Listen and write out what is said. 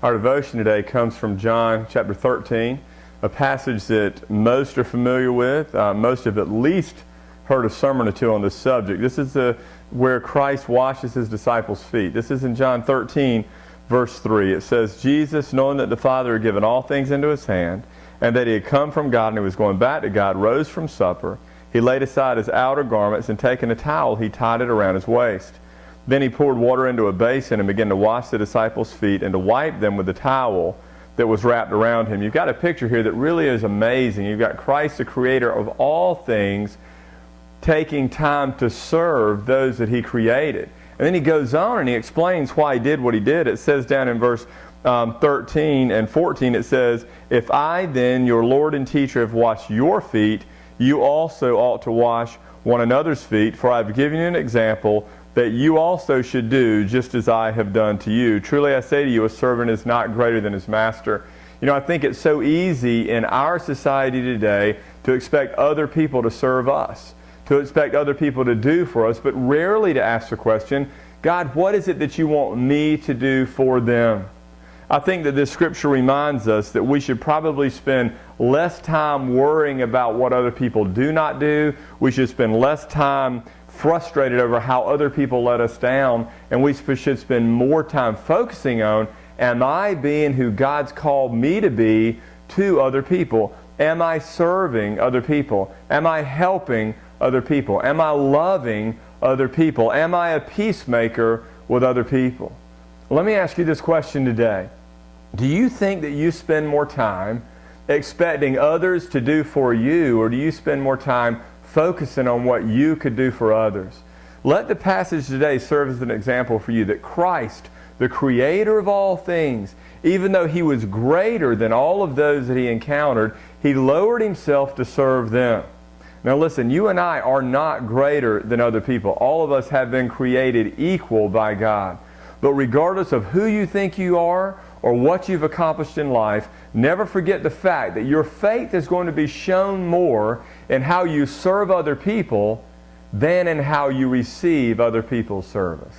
Our devotion today comes from John chapter 13, a passage that most are familiar with. Most have at least heard a sermon or two on this subject. This is where Christ washes his disciples' feet. This is in John 13, verse 3. It says, Jesus, knowing that the Father had given all things into his hand, and that he had come from God and he was going back to God, rose from supper. He laid aside his outer garments, and taking a towel, he tied it around his waist. Then he poured water into a basin and began to wash the disciples' feet and to wipe them with the towel that was wrapped around him. You've got a picture here that really is amazing. You've got Christ, the creator of all things, taking time to serve those that he created. And then he goes on and he explains why he did what he did. It says down in verse 13 and 14, it says, If I then, your Lord and teacher, have washed your feet, you also ought to wash one another's feet, for I have given you an example that you also should do just as I have done to you. Truly I say to you, a servant is not greater than his master. You know, I think it's so easy in our society today to expect other people to serve us, to expect other people to do for us, but rarely to ask the question, God, what is it that you want me to do for them? I think that this scripture reminds us that we should probably spend less time worrying about what other people do not do. We should spend less time frustrated over how other people let us down, and we should spend more time focusing on, am I being who God's called me to be to other people? Am I serving other people? Am I helping other people? Am I loving other people? Am I a peacemaker with other people? Let me ask you this question today. Do you think that you spend more time expecting others to do for you, or do you spend more time focusing on what you could do for others? Let the passage today serve as an example for you that Christ, the creator of all things, even though he was greater than all of those that he encountered, he lowered himself to serve them. Now listen, you and I are not greater than other people. All of us have been created equal by God. But regardless of who you think you are or what you've accomplished in life, never forget the fact that your faith is going to be shown more in how you serve other people than in how you receive other people's service.